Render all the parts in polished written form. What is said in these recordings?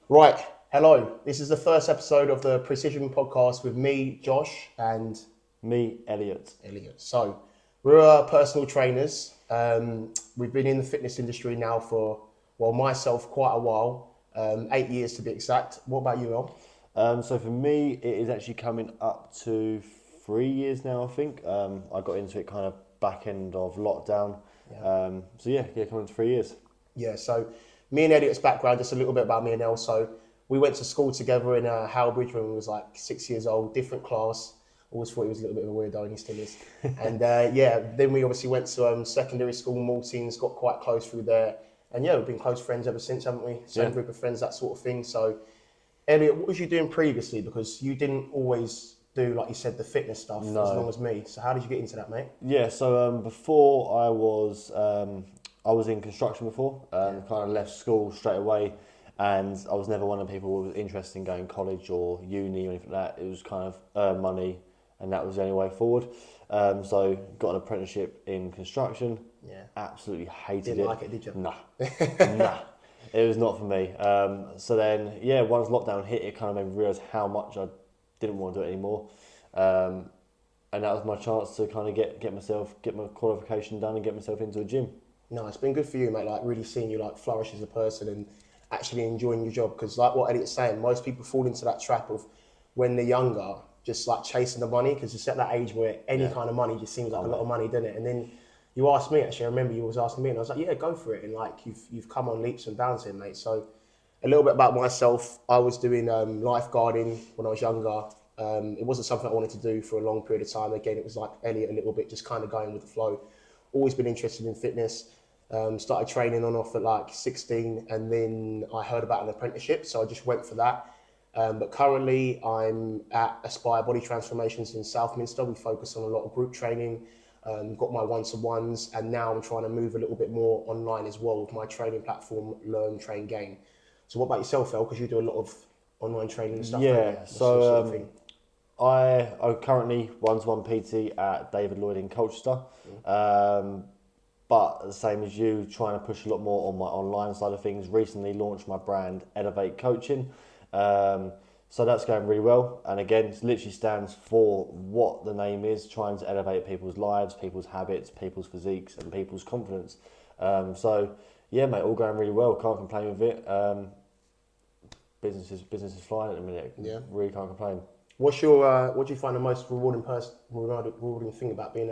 Right, hello. This is the first episode of the Precision Podcast with me, Josh, and Me, Elliot. Elliot. So, we're personal trainers. We've been in the fitness industry now for, well, myself, quite a while, 8 years to be exact. What about you, El? So for me, it is actually coming up to 3 years now, I think. I got into it kind of back end of lockdown. So coming to 3 years. Yeah, so me and Elliot's background, just a little bit about me and El. So, we went to school together in Howbridge when we was like 6 years old, different class. Always thought he was a little bit of a weirdo, and he still is. And then we obviously went to secondary school, Maltings, got quite close through there. And yeah, we've been close friends ever since, haven't we? Same Yeah. group of friends, that sort of thing. So, Elliot, what was you doing previously? Because you didn't always do, like you said, the fitness stuff as long as me. So how did you get into that, mate? Before I was in construction before. Kind of left school straight away, and I was never one of the people who was interested in going college or uni or anything like that. It was kind of earn money, and that was the only way forward. So got an apprenticeship in construction. Yeah. Absolutely hated Didn't it. like it, did you? Nah, nah. It was not for me. So then, once lockdown hit, it kind of made me realise how much I didn't want to do it anymore. And that was my chance to kind of get my qualification done and get myself into a gym. No, it's been good for you, mate. Like really seeing you like flourish as a person and actually enjoying your job. Because like what Elliot's saying, most people fall into that trap of when they're younger, just like chasing the money. Because it's at that age where any kind of money just seems like a lot of money, doesn't it? And then you asked me actually. I remember you was asking me, and I was like, yeah, go for it. And like you've come on leaps and bounds here, mate. So a little bit about myself. I was doing lifeguarding when I was younger. It wasn't something I wanted to do for a long period of time. Again, it was like Elliot a little bit, just kind of going with the flow. Always been interested in fitness. Started training on off at like 16, and then I heard about an apprenticeship, so I just went for that. But currently, I'm at Aspire Body Transformations in Southminster. We focus on a lot of group training. Got my one-to-ones, and now I'm trying to move a little bit more online as well with my training platform, Learn, Train, Gain. So, what about yourself, El? Because you do a lot of online training and stuff. Don't you? What's the sort of thing? I currently one-to-one PT at David Lloyd in Colchester. But the same as you, trying to push a lot more on my online side of things. Recently launched my brand Elevate Coaching. So that's going really well. And again, it literally stands for what the name is, trying to elevate people's lives, people's habits, people's physiques and people's confidence. Mate, all going really well. Can't complain with it. Business is flying at the minute. Yeah. Really can't complain. What's your what do you find the most rewarding thing about being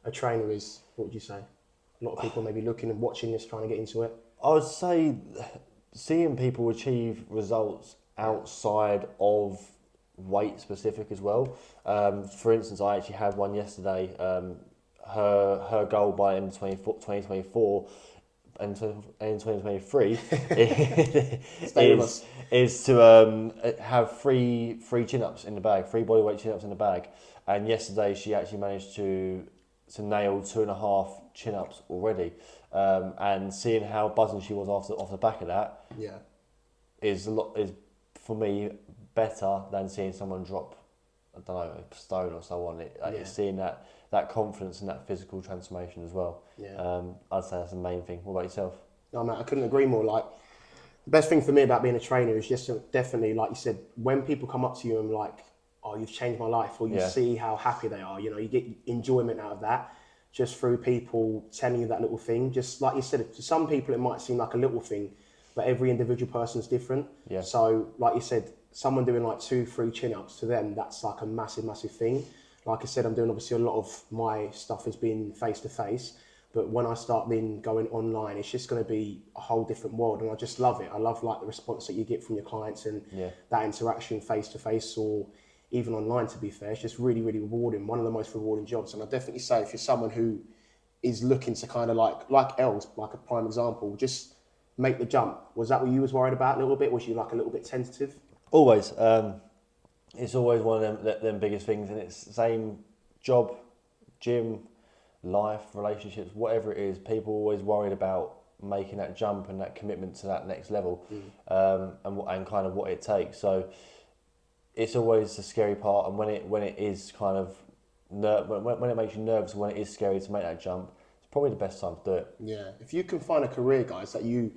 a trainer is? What would you say? A lot of people maybe looking and watching this, trying to get into it. I would say seeing people achieve results outside of weight specific as well. For instance, I actually had one yesterday. Her goal by end of 2024 and in 2023 is to have three chin-ups in the bag, three bodyweight chin-ups in the bag. And yesterday she actually managed to nail 2.5 chin-ups already. And seeing how buzzing she was off the back of that is for me better than seeing someone drop, I don't know, a stone or so on. It's seeing that confidence and that physical transformation as well. I'd say that's the main thing. What about yourself? No, mate, I couldn't agree more. Like the best thing for me about being a trainer is just definitely, like you said, when people come up to you and like, oh, you've changed my life, or you see how happy they are, you get enjoyment out of that just through people telling you that little thing. Just like you said, to some people it might seem like a little thing, but every individual person's different. Yeah. So like you said, someone doing like 2-3 chin-ups, to them, that's like a massive thing. Like I said, I'm doing obviously a lot of my stuff has been face-to-face, but when I start then going online, it's just going to be a whole different world, and I just love it. I love like the response that you get from your clients and that interaction face-to-face or even online, to be fair. It's just really rewarding, one of the most rewarding jobs. And I definitely say, if you're someone who is looking to kind of like Els, like a prime example, just make the jump. Was that what you was worried about a little bit? Was you like a little bit tentative? Always. It's always one of them biggest things, and it's the same job, gym, life, relationships, whatever it is. People are always worried about making that jump and that commitment to that next level, and kind of what it takes. So it's always the scary part, and when it is kind of when it makes you nervous, when it is scary to make that jump, it's probably the best time to do it. Yeah, if you can find a career, guys, that you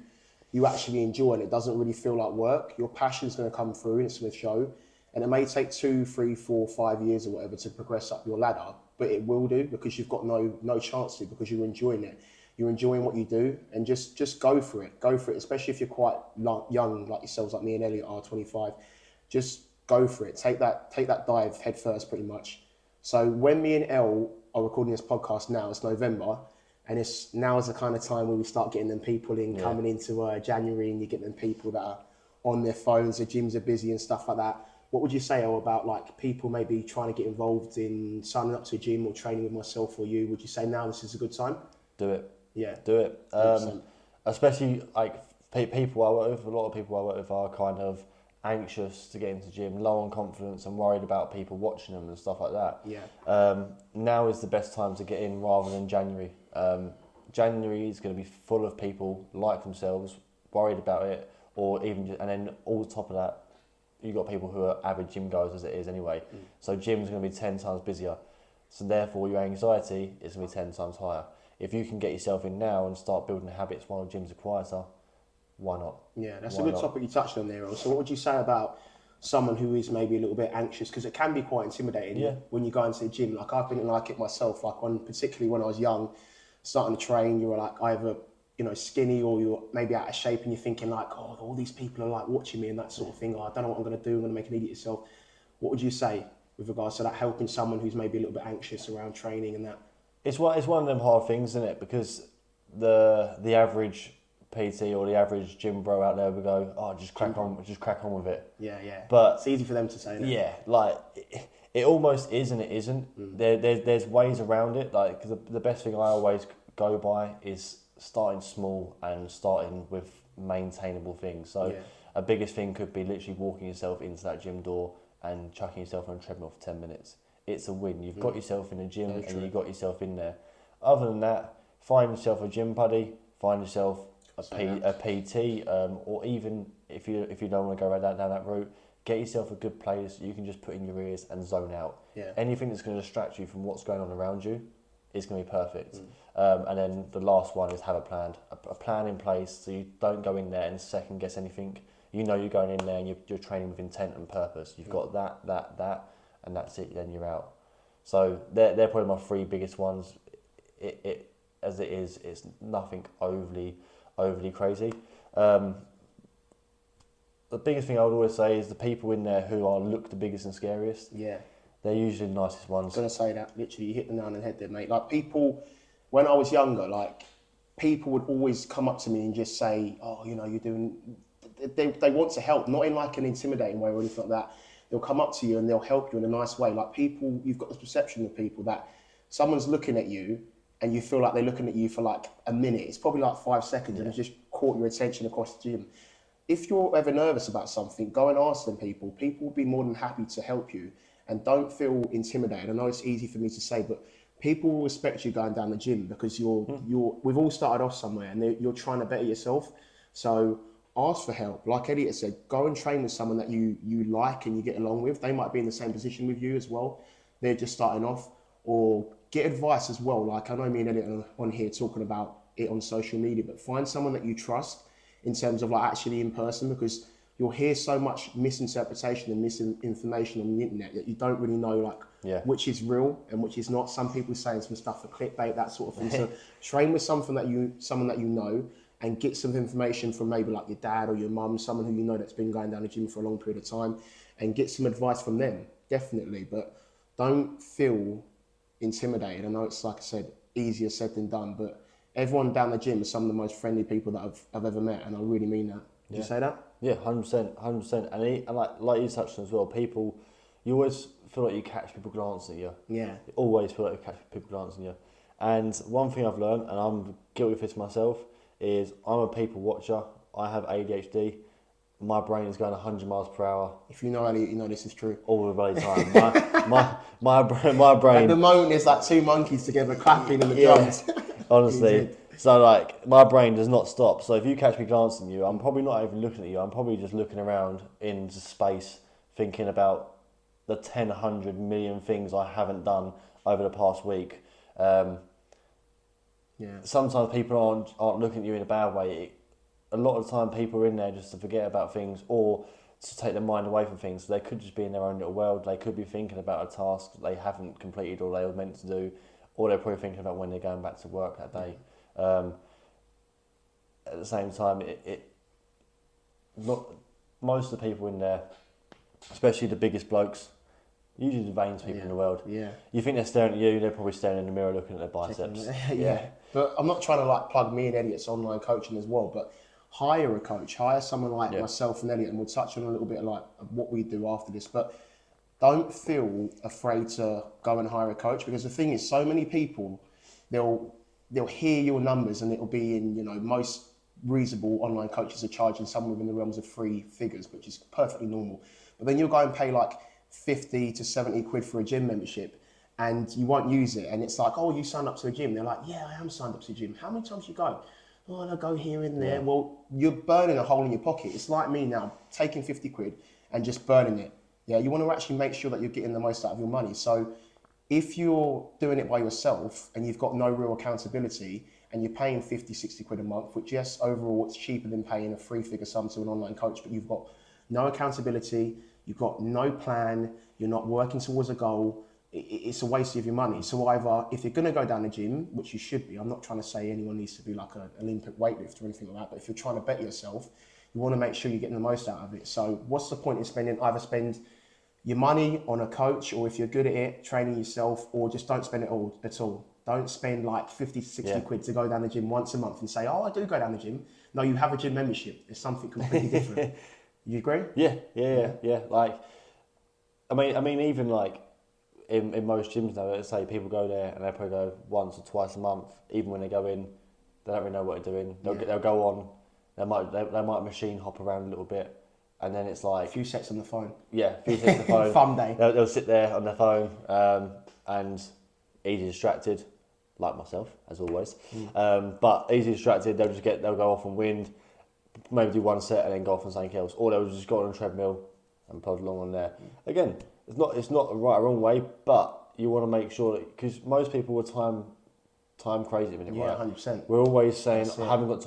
actually enjoy and it doesn't really feel like work, your passion's going to come through and it's going to show. And it may take 2, 3, 4, 5 years or whatever to progress up your ladder, but it will do because you've got no chance to because you're enjoying it. You're enjoying what you do, and just go for it. Go for it, especially if you're quite young like yourselves, like me and Elliot are 25. Just go for it. Take that dive head first, pretty much. So when me and El are recording this podcast now, it's November, and it's now is the kind of time where we start getting them people in, coming into January, and you get them people that are on their phones, the gyms are busy and stuff like that. What would you say, El, about like people maybe trying to get involved in signing up to a gym or training with myself or you? Would you say now this is a good time? Do it. Yeah. Do it. 100%. Especially like people I work with, a lot of people I work with are kind of anxious to get into gym, low on confidence and worried about people watching them and stuff like that. Yeah. Now is the best time to get in rather than January. January is going to be full of people like themselves, worried about it, or even, and then all top of that, you've got people who are avid gym goers as it is anyway. So gym's going to be 10 times busier. So therefore your anxiety is going to be 10 times higher. If you can get yourself in now and start building habits while gyms are quieter, why not? Yeah, that's Why a good not? topic you touched on there. So what would you say about someone who is maybe a little bit anxious? Because it can be quite intimidating when you go into the gym. Like I've been like it myself, like particularly when I was young, starting to train, you were like either, skinny or you're maybe out of shape and you're thinking like, oh, all these people are like watching me and that sort of thing. Oh, I don't know what I'm going to do. I'm going to make an idiot of myself. What would you say with regards to that, helping someone who's maybe a little bit anxious around training and that? It's one of them hard things, isn't it? Because the average PT or the average gym bro out there would go, oh, just crack on with it. Yeah, yeah. But it's easy for them to say that. yeah, like it almost is and it isn't. There's ways around it. Like 'cause the best thing I always go by is starting small and starting with maintainable things. So a biggest thing could be literally walking yourself into that gym door and chucking yourself on a treadmill for 10 minutes. It's a win. You've got yourself in a gym and you got yourself in there. Other than that, find yourself a gym buddy, find yourself a PT, or even if you don't want to go down that route, get yourself a good playlist you can just put in your ears and zone out. Yeah. Anything that's going to distract you from what's going on around you is going to be perfect. And then the last one is have a plan in place so you don't go in there and second guess anything. You know you're going in there and you're training with intent and purpose. You've got that, and that's it. Then you're out. So they're probably my 3 biggest ones. It as it is, it's nothing overly crazy. The biggest thing I would always say is the people in there who look the biggest and scariest. Yeah. They're usually the nicest ones. I was going to say that, literally, you hit the nail on the head there, mate. Like, people, when I was younger, like, people would always come up to me and just say, oh, you're doing... They want to help, not in, like, an intimidating way or anything like that. They'll come up to you and they'll help you in a nice way. Like, people, you've got this perception of people that someone's looking at you and you feel like they're looking at you for, like, a minute. It's probably, like, 5 seconds and it's just caught your attention across the gym. If you're ever nervous about something, go and ask them people. People will be more than happy to help you. And don't feel intimidated. I know it's easy for me to say, but people will respect you going down the gym because we've all started off somewhere and you're trying to better yourself. So ask for help. Like Elliot said, go and train with someone that you like and you get along with. They might be in the same position with you as well. They're just starting off. Or get advice as well. Like I know me and Elliot are on here talking about it on social media, but find someone that you trust in terms of like actually in person, because you'll hear so much misinterpretation and misinformation on the internet that you don't really know which is real and which is not. Some people saying some stuff for clickbait, that sort of thing. So train with someone that you know, and get some information from maybe like your dad or your mum, someone who you know that's been going down the gym for a long period of time, and get some advice from them, definitely. But don't feel intimidated. I know it's, like I said, easier said than done, but everyone down the gym is some of the most friendly people that I've ever met, and I really mean that. Did you say that? Yeah, 100%. And like you touched on as well, people, you always feel like you catch people glancing at you. Yeah. You always feel like you catch people glancing at you. And one thing I've learned, and I'm guilty of this myself, is I'm a people watcher. I have ADHD. My brain is going 100 miles per hour. If you know Elliot, you know this is true. All the bloody time. My brain. At the moment, it's like 2 monkeys together clapping in the drums. Honestly. So like my brain does not stop. So if you catch me glancing at you, I'm probably not even looking at you. I'm probably just looking around into space, thinking about the 10, 100 million things I haven't done over the past week. Yeah. sometimes people aren't looking at you in a bad way. A lot of the time, people are in there just to forget about things or to take their mind away from things. So they could just be in their own little world. They could be thinking about a task that they haven't completed or they were meant to do, or they're probably thinking about when they're going back to work that day. At the same time, not most of the people in there, especially the biggest blokes, usually the vainest people in the world. Yeah. You think they're staring at you, they're probably staring in the mirror looking at their biceps. Yeah. But I'm not trying to like plug me and Elliot's online coaching as well, but hire a coach, hire someone like myself and Elliot, and we'll touch on a little bit like what we do after this. But don't feel afraid to go and hire a coach, because the thing is, so many people, they'll hear your numbers and it'll be in, you know, most reasonable online coaches are charging somewhere within the realms of 3 figures, which is perfectly normal. But then you'll go and pay like 50 to 70 quid for a gym membership and you won't use it. And it's like, oh, you signed up to a gym. They're like, yeah, I am signed up to a gym. How many times you go? Oh, and I go here and there. Yeah. Well, you're burning a hole in your pocket. It's like me now, taking 50 quid and just burning it. Yeah, you want to actually make sure that you're getting the most out of your money. So if you're doing it by yourself and you've got no real accountability and you're paying 50, 60 quid a month, which yes, overall it's cheaper than paying a 3-figure sum to an online coach, but you've got no accountability, you've got no plan, you're not working towards a goal, it's a waste of your money. So either, if you're going to go down the gym, which you should be, I'm not trying to say anyone needs to be like an Olympic weightlifter or anything like that, but if you're trying to better yourself, you want to make sure you're getting the most out of it. So what's the point in either spend your money on a coach, or if you're good at it, training yourself, or just don't spend it all at all. Don't spend like 50 to 60 quid to go down the gym once a month and say, oh, I do go down the gym. No, you have a gym membership. It's something completely different. You agree? Yeah. Like, I mean, even like in most gyms now, let's say people go there and they probably go once or twice a month. Even when they go in, they don't really know what they're doing. They'll go on. They might machine hop around a little bit. And then it's like... A few sets on the phone. Yeah, a few sets on the phone. Fun day. They'll sit there on their phone and easy distracted, like myself, as always. But easy distracted, they'll go off on wind, maybe do one set and then go off on something else. Or they'll just go on a treadmill and plod along on there. Again, it's not a right or wrong way, but you want to make sure that... Because most people are time crazy at the minute, yeah, right? 100%. We're always saying, I haven't got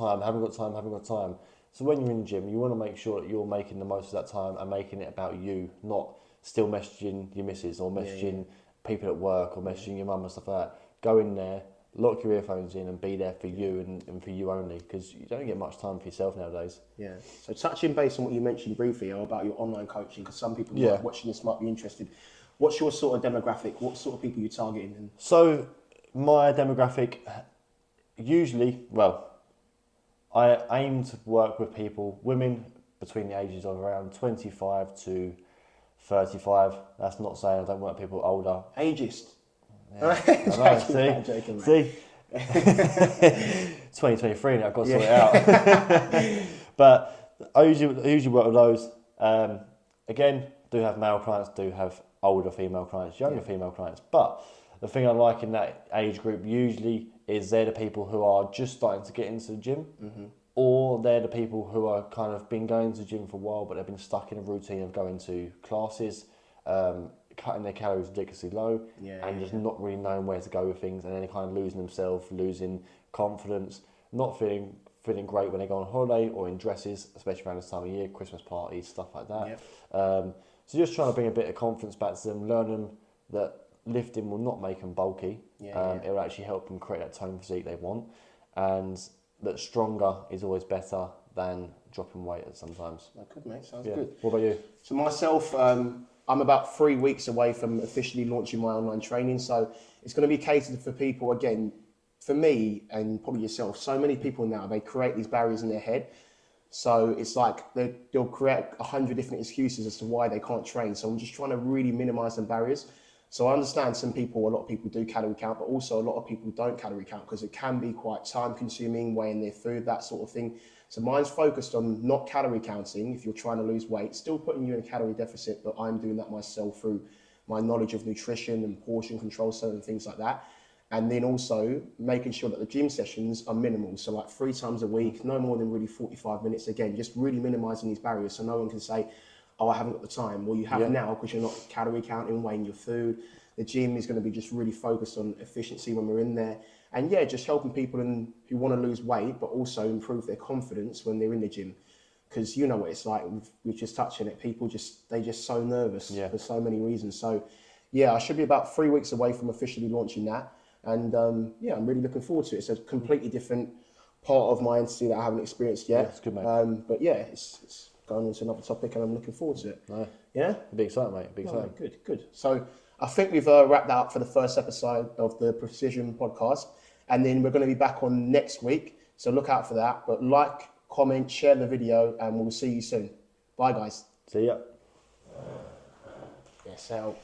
time. So when you're in the gym, you want to make sure that you're making the most of that time and making it about you, not still messaging your missus or messaging people at work or messaging your mum and stuff like that. Go in there, lock your earphones in and be there for you and for you only, because you don't get much time for yourself nowadays. Yeah. So touching base on what you mentioned briefly about your online coaching, because some people watching this might be interested. What's your sort of demographic? What sort of people are you targeting? So my demographic, usually, I aim to work with people, women between the ages of around 25 to 35. That's not saying I don't work with people older. Ageist. Yeah, see? 2023 now, I've got to sort it out. But I usually work with those. Again, do have male clients, do have older female clients, younger female clients. But the thing I like in that age group usually is they're the people who are just starting to get into the gym, or they're the people who are kind of been going to the gym for a while, but they've been stuck in a routine of going to classes, cutting their calories ridiculously low, and just not really knowing where to go with things, and then kind of losing themselves, losing confidence, not feeling great when they go on holiday or in dresses, especially around this time of year, Christmas parties, stuff like that. So just trying to bring a bit of confidence back to them, learn them that lifting will not make them bulky. It will actually help them create that tone physique they want, and that stronger is always better than dropping weight at sometimes. Good, mate. Sounds good. What about you? So myself, I'm about 3 weeks away from officially launching my online training. So it's going to be catered for people, again, for me and probably yourself. So many people now, they create these barriers in their head. So it's like they'll create 100 different excuses as to why they can't train. So I'm just trying to really minimize them barriers. So I understand a lot of people do calorie count, but also a lot of people don't calorie count because it can be quite time consuming, weighing their food, that sort of thing. So mine's focused on not calorie counting if you're trying to lose weight, still putting you in a calorie deficit, but I'm doing that myself through my knowledge of nutrition and portion control, certain things like that. And then also making sure that the gym sessions are minimal. So like 3 times a week, no more than really 45 minutes. Again, just really minimizing these barriers so no one can say, oh, I haven't got the time. Well, you have now because you're not calorie counting, weighing your food. The gym is going to be just really focused on efficiency when we're in there. And yeah, just helping people who want to lose weight, but also improve their confidence when they're in the gym. Because you know what it's like, we've just touched on it, they're just so nervous for so many reasons. So yeah, I should be about 3 weeks away from officially launching that. And yeah, I'm really looking forward to it. It's a completely different part of my entity that I haven't experienced yet. Yeah, it's good, mate. But yeah, it's going into another topic and I'm looking forward to it. No. Yeah? Be excited, mate. Be excited. Oh, good. So I think we've wrapped that up for the first episode of the Precision podcast. And then we're going to be back on next week. So look out for that. But like, comment, share the video, and we'll see you soon. Bye, guys. See ya. Yes, out.